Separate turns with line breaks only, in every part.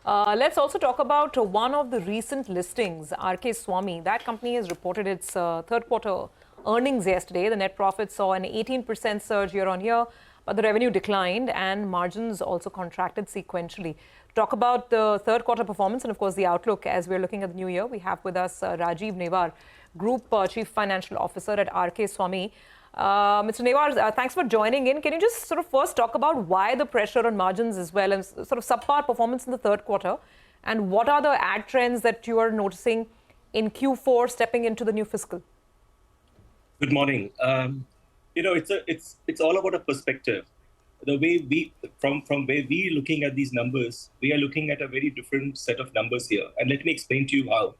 Let's also talk about one of the recent listings, RK Swamy. That company has reported its third quarter earnings yesterday. The net profit saw an 18% surge year on year, but the revenue declined and margins also contracted sequentially. Talk about the third quarter performance and, of course, the outlook as we're looking at the new year. We have with us Rajeev Newar, Group Chief Financial Officer at RK Swamy. Mr. Newar, thanks for joining in. Can you just sort of first talk about why the pressure on margins as well and sort of subpar performance in the third quarter? And what are the ad trends that you are noticing in Q4 stepping into the new fiscal?
Good morning. It's all about a perspective. The way from where we looking at these numbers, we are looking at a very different set of numbers here. And let me explain to you how.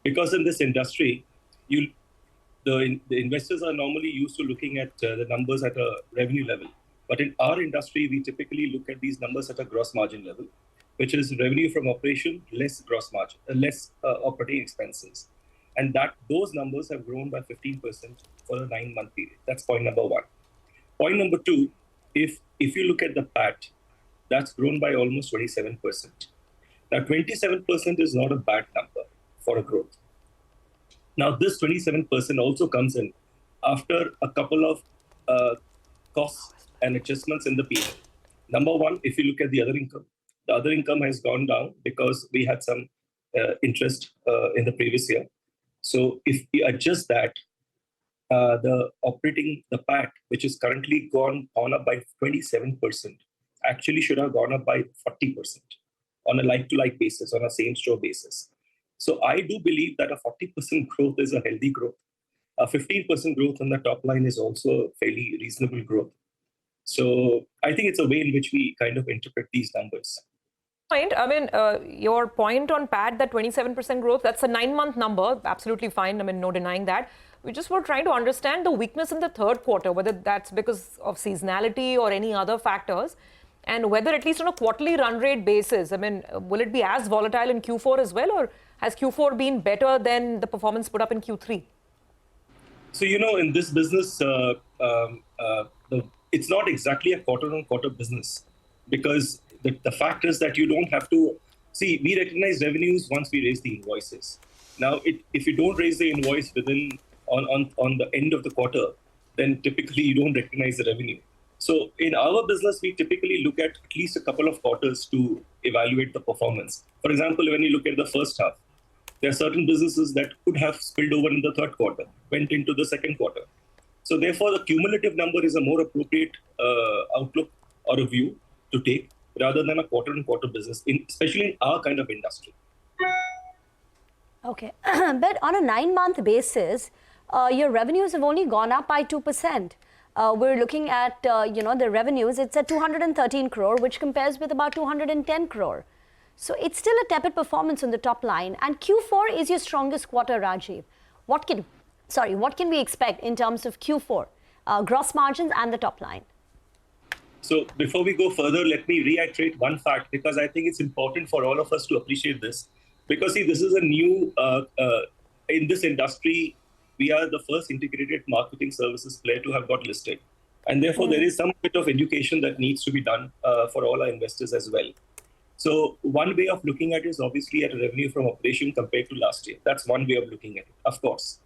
Because in this industry, the investors are normally used to looking at the numbers at a revenue level. But in our industry, we typically look at these numbers at a gross margin level, which is revenue from operation less gross margin, less operating expenses. And those numbers have grown by 15% for a 9-month period. That's point number one. Point number two, if you look at the PAT, that's grown by almost 27%. Now, 27% is not a bad number for a growth. Now, this 27% also comes in after a couple of costs and adjustments in the period. Number one, if you look at the other income has gone down because we had some interest in the previous year. So if we adjust that, the PAT, which is currently gone up by 27%, actually should have gone up by 40% on a like-to-like basis, on a same-store basis. So I do believe that a 40% growth is a healthy growth. A 15% growth on the top line is also a fairly reasonable growth. So I think it's a way in which we kind of interpret these numbers.
I mean, your point on PAT, that 27% growth, that's a 9-month number. Absolutely fine. I mean, no denying that. We just were trying to understand the weakness in the third quarter, whether that's because of seasonality or any other factors, and whether at least on a quarterly run rate basis, I mean, will it be as volatile in Q4 as well, or has Q4 been better than the performance put up in Q3?
So, in this business, it's not exactly a quarter-on-quarter business, because the fact is that you don't have to see, we recognize revenues once we raise the invoices. Now, if you don't raise the invoice on the end of the quarter, then typically you don't recognize the revenue. So in our business, we typically look at least a couple of quarters to evaluate the performance. For example, when you look at the first half, there are certain businesses that could have spilled over in the third quarter, went into the second quarter. So therefore, the cumulative number is a more appropriate outlook or a view to take rather than a quarter-on-quarter business, especially in our kind of industry.
Okay, but on a 9-month basis, your revenues have only gone up by 2%. We're looking at, the revenues, it's at 213 crore, which compares with about 210 crore. So it's still a tepid performance on the top line. And Q4 is your strongest quarter, Rajeev. What can we expect in terms of Q4, gross margins and the top line?
So before we go further, let me reiterate one fact, because I think it's important for all of us to appreciate this. Because see, this is a new, in this industry, we are the first integrated marketing services player to have got listed. And therefore, there is some bit of education that needs to be done for all our investors as well. So one way of looking at it is obviously at a revenue from operation compared to last year. That's one way of looking at it, of course.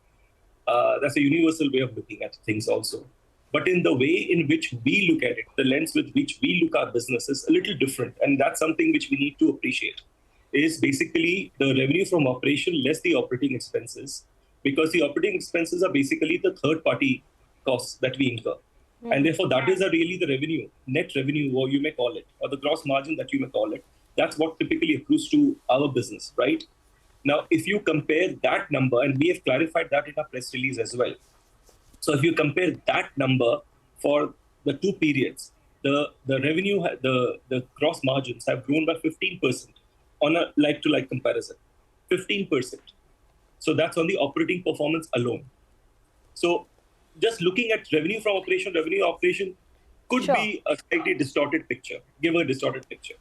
That's a universal way of looking at things also. But in the way in which we look at it, the lens with which we look at our business is a little different. And that's something which we need to appreciate, is basically the revenue from operation less the operating expenses, because the operating expenses are basically the third-party costs that we incur. And therefore, that is really the revenue, net revenue, or you may call it, or the gross margin that you may call it. That's what typically accrues to our business, right? Now, if you compare that number, and we have clarified that in our press release as well. So if you compare that number for the two periods, the revenue, the gross margins have grown by 15% on a like-to-like comparison, 15%. So that's on the operating performance alone. So just looking at revenue from operation could be a slightly distorted picture, give a distorted picture.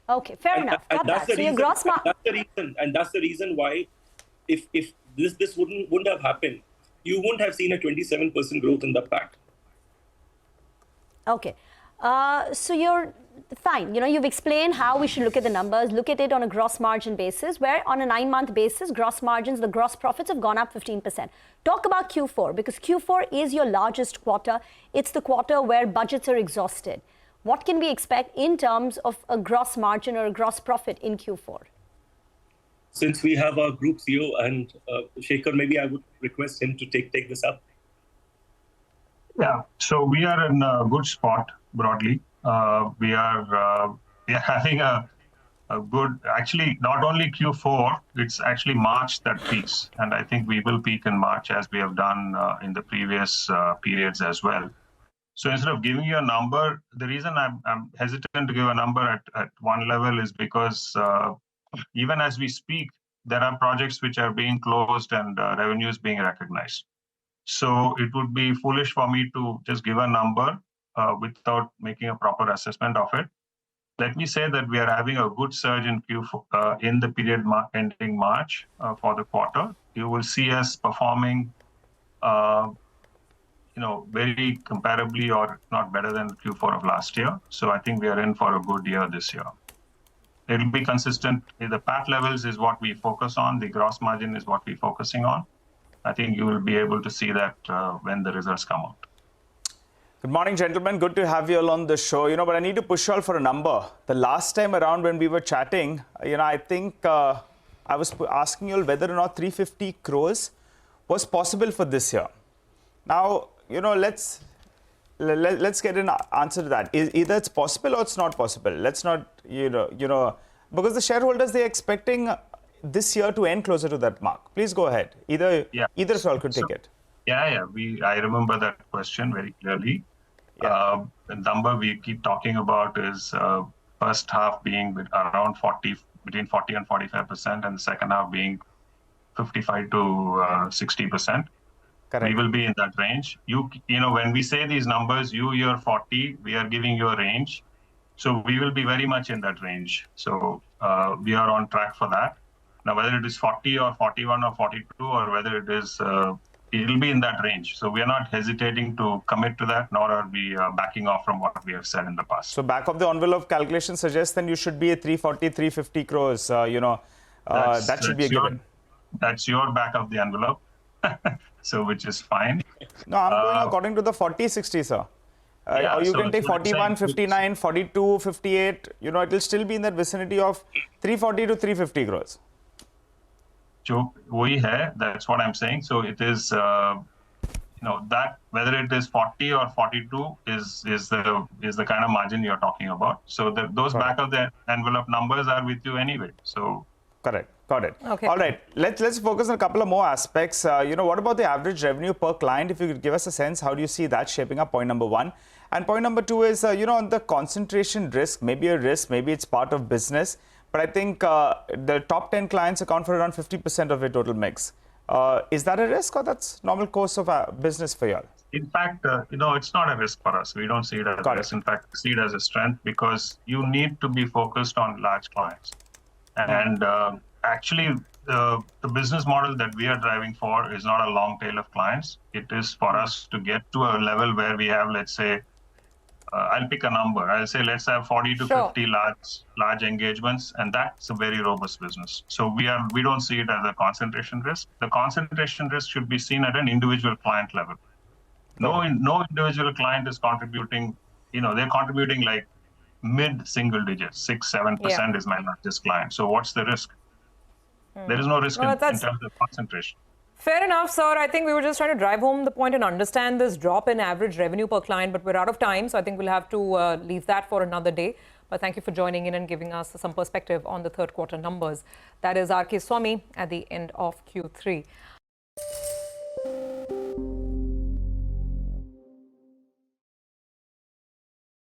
Okay, fair enough.
And that's the reason, and that's the reason why if this wouldn't have happened, you wouldn't have seen a 27% growth in the PAT.
Okay. So your fine. You've explained how we should look at the numbers, look at it on a gross margin basis, where on a 9-month basis, gross margins, the gross profits have gone up 15%. Talk about Q4, because Q4 is your largest quarter. It's the quarter where budgets are exhausted. What can we expect in terms of a gross margin or a gross profit in Q4?
Since we have our group CEO and Shekar, maybe I would request him to take this up.
Yeah, so we are in a good spot broadly. We are having a good, actually not only Q4, it's actually March that peaks. And I think we will peak in March as we have done in the previous periods as well. So instead of giving you a number, the reason I'm hesitant to give a number at one level is because even as we speak, there are projects which are being closed and revenues being recognized. So it would be foolish for me to just give a number without making a proper assessment of it. Let me say that we are having a good surge in Q4 in the period ending March for the quarter. You will see us performing, very comparably or not better than Q4 of last year. So I think we are in for a good year this year. It will be consistent. The PAT levels is what we focus on. The gross margin is what we're focusing on. I think you will be able to see that when the results come out.
Good morning, gentlemen. Good to have you all on the show. But I need to push you all for a number. The last time around when we were chatting, I think I was asking you all whether or not 350 crores was possible for this year. Now, let's get an answer to that. Either it's possible or it's not possible. Let's not, because the shareholders, they're expecting this year to end closer to that mark. Please go ahead. Either of you all could take it.
Yeah. I remember that question very clearly.
Yeah.
The number we keep talking about is first half being around between 40 and 45%, and the second half being 55 to 60%.
Correct.
We will be in that range. When we say these numbers, you're 40, we are giving you a range. So we will be very much in that range. So we are on track for that. Now, whether it is 40 or 41 or 42 or whether it is, it will be in that range. So we are not hesitating to commit to that, nor are we backing off from what we have said in the past.
So back of the envelope calculation suggests then you should be at 340, 350 crores. That should be a given.
That's your back of the envelope. So which is fine.
No, I'm going according to the 40-60, sir. Or you can take 41, 59, 42, 58. It will still be in that vicinity of 340 to 350 crores.
That's what I'm saying. So it is, that whether it is 40 or 42 is the kind of margin you're talking about. So those back of the envelope numbers are with you anyway. So
correct. Got it.
Okay.
All right. Let's focus on a couple of more aspects. What about the average revenue per client? If you could give us a sense, how do you see that shaping up? Point number one. And point number two is, on the concentration risk, maybe a risk, maybe it's part of business. But I think the top 10 clients account for around 50% of your total mix. Is that a risk or that's normal course of business for you all?
In fact, it's not a risk for us. We don't see it as a risk. In fact, we see it as a strength because you need to be focused on large clients. And actually, the business model that we are driving for is not a long tail of clients. It is for us to get to a level where we have, let's say, I'll pick a number. I'll say let's have 40 to 50 large engagements, and that's a very robust business. So we don't see it as a concentration risk. The concentration risk should be seen at an individual client level. No individual client is contributing. They're contributing like mid-single digits, 6-7% is my largest client. So what's the risk? There is no risk in terms of concentration.
Fair enough, sir. I think we were just trying to drive home the point and understand this drop in average revenue per client, but we're out of time. So I think we'll have to leave that for another day. But thank you for joining in and giving us some perspective on the third quarter numbers. That is Rajeev Swamy at the end of Q3.